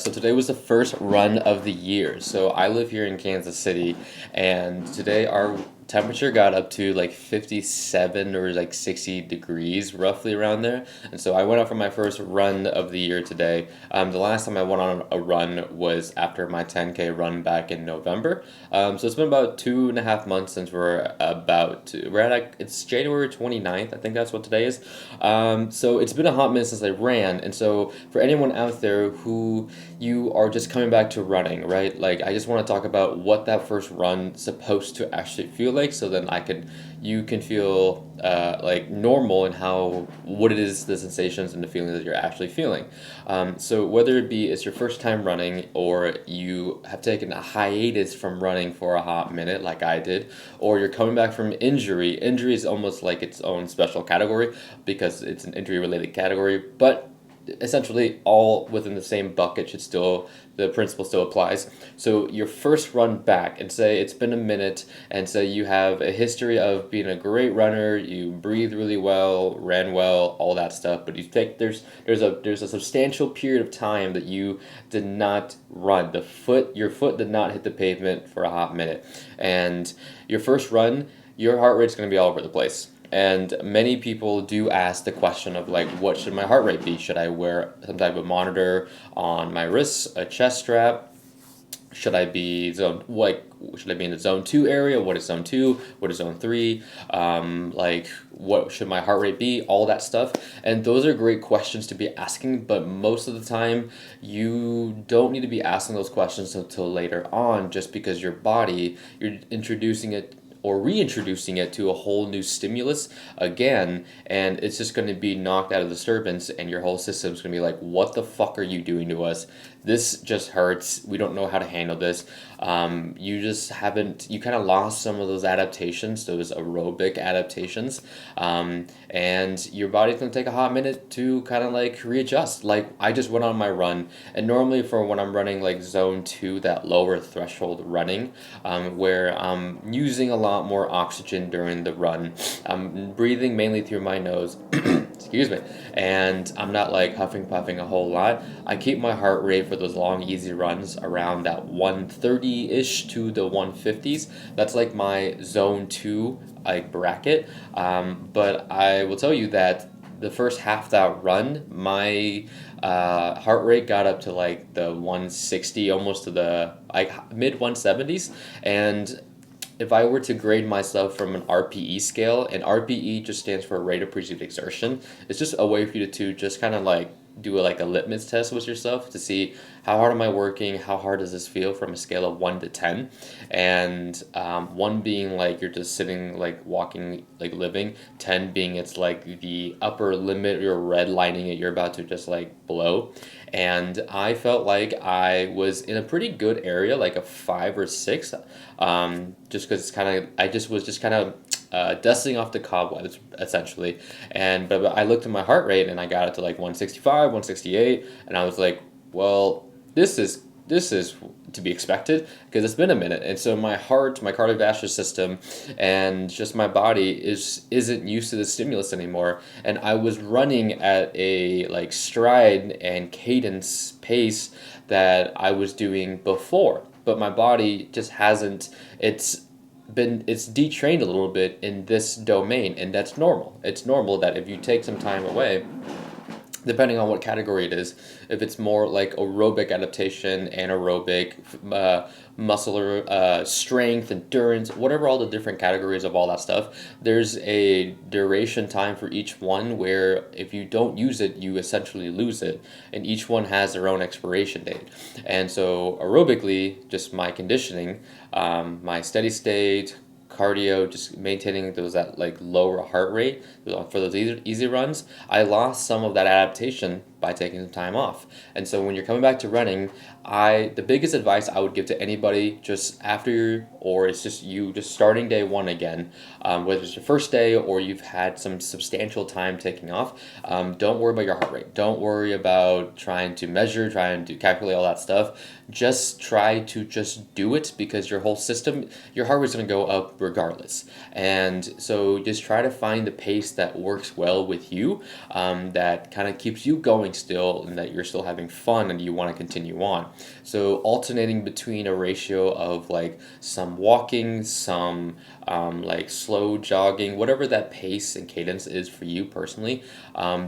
So today was the first run of the year. So I live here in Kansas City, and today our temperature got up to like 57 or like 60 degrees, roughly around there. And so I went out for my first run of the year today. The last time I went on a run was after my 10K run back in November. So it's been about 2.5 months since we're at like, it's January 29th. I think that's what today is. So it's been a hot minute since I ran. And so for anyone out there who you are just coming back to running, right? Like I just want to talk about what that first run supposed to actually feel like, so then you can feel like normal in how what it is, the sensations and the feelings that you're actually feeling. So whether it be it's your first time running or you have taken a hiatus from running for a hot minute, like I did, or you're coming back from injury. Injury is almost like its own special category because it's an injury related category, but essentially all within the same bucket should still the principle still applies. So your first run back, and say it's been a minute, and say you have a history of being a great runner, you breathe really well, ran well, all that stuff, but you take there's a substantial period of time that you did not run. Your foot did not hit the pavement for a hot minute, and your first run, your heart rate's going to be all over the place. And many people do ask the question of like, what should my heart rate be? Should I wear some type of monitor on my wrists, a chest strap? Should I be should I be in the zone 2 area? What is zone 2? What is zone 3? Like what should my heart rate be? All that stuff. And those are great questions to be asking, but most of the time you don't need to be asking those questions until later on, just because you're introducing it or reintroducing it to a whole new stimulus again, and it's just going to be knocked out of disturbance, and your whole system's going to be like, what the fuck are you doing to us? This just hurts. We don't know how to handle this. You kind of lost some of those adaptations, those aerobic adaptations, and your body's going to take a hot minute to kind of like readjust. Like I just went on my run, and normally for when I'm running like zone 2, that lower threshold running, where I'm using a lot more oxygen during the run, I'm breathing mainly through my nose. Excuse me, and I'm not like huffing puffing a whole lot. I keep my heart rate for those long easy runs around that 130-ish to the 150s. That's like my zone 2 like bracket. But I will tell you that the first half that run, my heart rate got up to like the 160, almost to the like mid 170s. And if I were to grade myself from an RPE scale, and RPE just stands for rate of perceived exertion, it's just a way for you to just kind of like do like a litmus test with yourself to see how hard am I working, how hard does this feel from a scale of 1 to 10, and 1 being like you're just sitting like walking like living, 10 being it's like the upper limit, you're redlining it, you're about to just like blow. And I felt like I was in a pretty good area, like a 5 or 6, just because it's kind of I just was just kind of dusting off the cobwebs essentially. And but I looked at my heart rate and I got it to like 165, 168, and I was like, well, this is to be expected because it's been a minute, and so my heart, my cardiovascular system, and just my body isn't used to the stimulus anymore. And I was running at a like stride and cadence pace that I was doing before, but my body just hasn't. It's detrained a little bit in this domain, and that's normal. It's normal that if you take some time away, depending on what category it is, if it's more like aerobic adaptation, anaerobic, muscular strength, endurance, whatever, all the different categories of all that stuff, there's a duration time for each one where if you don't use it, you essentially lose it, and each one has their own expiration date. And so aerobically, just my conditioning, my steady state, cardio, just maintaining those at like lower heart rate for those easy runs, I lost some of that adaptation by taking some time off. And so when you're coming back to running, the biggest advice I would give to anybody just after or it's just you just starting day one again, whether it's your first day or you've had some substantial time taking off, don't worry about your heart rate. Don't worry about trying to measure, trying to calculate all that stuff. Just try to just do it because your whole system, your heart rate's going to go up regardless. And so just try to find the pace that works well with you, that kind of keeps you going going still and that you're still having fun and you want to continue on. So alternating between a ratio of like some walking, some like slow jogging, whatever that pace and cadence is for you personally,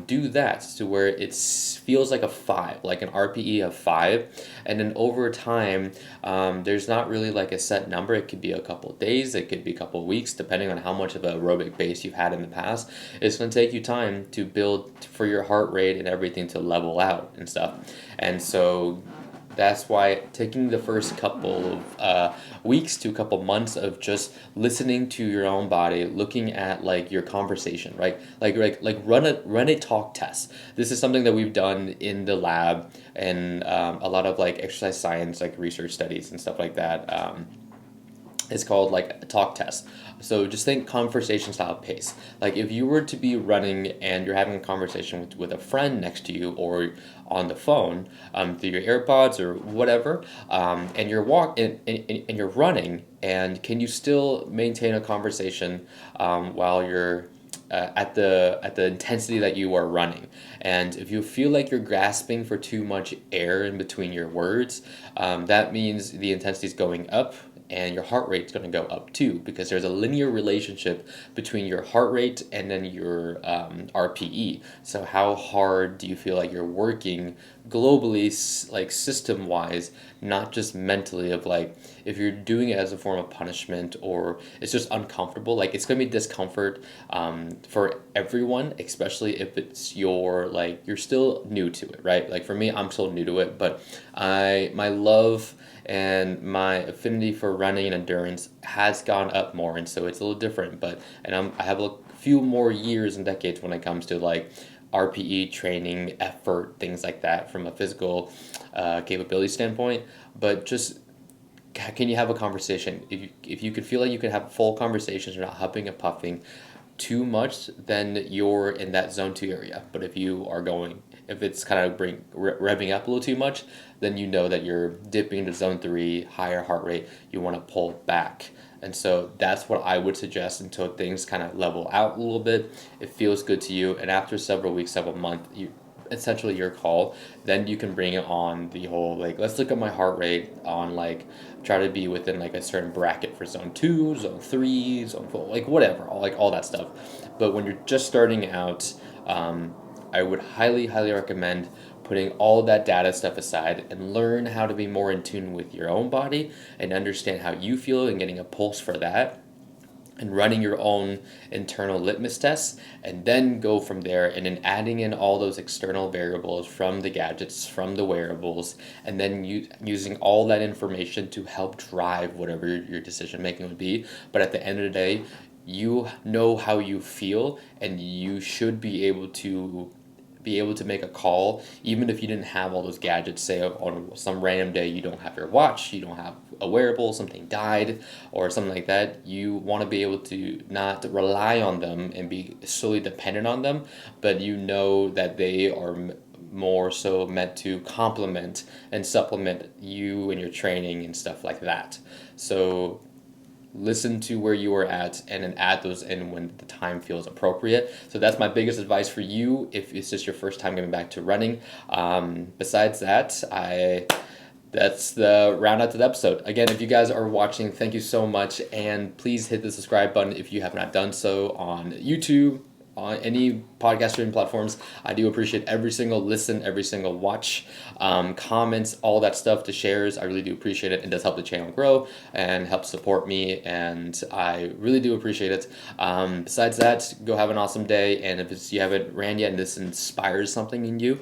do that to where it feels like a five, like an RPE of five. And then over time, there's not really like a set number. It could be a couple of days, it could be a couple of weeks, depending on how much of an aerobic base you've had in the past. It's going to take you time to build for your heart rate and everything to level out and stuff. And so that's why taking the first couple of weeks to a couple months of just listening to your own body, looking at like your conversation, right? Like run a talk test. This is something that we've done in the lab and a lot of like exercise science, like research studies and stuff like that. It's called like a talk test. So just think conversation style pace. Like if you were to be running and you're having a conversation with a friend next to you or on the phone through your AirPods or whatever, and and you're running, and can you still maintain a conversation while you're at the intensity that you are running? And if you feel like you're grasping for too much air in between your words, that means the intensity is going up and your heart rate's going to go up too, because there's a linear relationship between your heart rate and then your RPE. So how hard do you feel like you're working globally, like system wise, not just mentally, of like if you're doing it as a form of punishment or it's just uncomfortable, like it's going to be discomfort for everyone, especially if it's you're still new to it, right? Like for me, I'm still new to it, but my love and my affinity for running and endurance has gone up more, and so it's a little different. I have a few more years and decades when it comes to like RPE training, effort, things like that from a physical capability standpoint. But just can you have a conversation? If you could feel like you can have full conversations, you're not huffing and puffing too much, then you're in that zone 2 area. But if it's kind of revving up a little too much, then you know that you're dipping into zone 3, higher heart rate. You want to pull back. And so that's what I would suggest until things kind of level out a little bit. It feels good to you. And after several weeks, several months, essentially your call, then you can bring it on the whole, like, let's look at my heart rate on, like, try to be within like a certain bracket for zone 2, zone 3, zone 4, like whatever, all that stuff. But when you're just starting out, I would highly recommend putting all that data stuff aside and learn how to be more in tune with your own body and understand how you feel and getting a pulse for that, and running your own internal litmus tests, and then go from there, and then adding in all those external variables from the gadgets, from the wearables, and then using all that information to help drive whatever your decision making would be. But at the end of the day, you know how you feel, and you should be able to make a call, even if you didn't have all those gadgets. Say on some random day you don't have your watch, you don't have a wearable, something died or something like that. You want to be able to not rely on them and be solely dependent on them, but you know that they are more so meant to complement and supplement you and your training and stuff like that. So listen to where you are at and then add those in when the time feels appropriate. So that's my biggest advice for you if it's just your first time getting back to running. Besides that, that's the round out to the episode. Again, if you guys are watching, thank you so much, and please hit the subscribe button if you have not done so on YouTube, on any podcast streaming platforms. I do appreciate every single listen, every single watch, comments, all that stuff, the shares. I really do appreciate it. It does help the channel grow and help support me, and I really do appreciate it. Besides that, go have an awesome day, and if you haven't ran yet and this inspires something in you,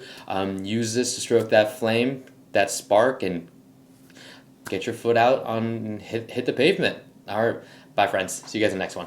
use this to stroke that flame, that spark, and get your foot out on hit the pavement. All right, bye friends. See you guys in the next one.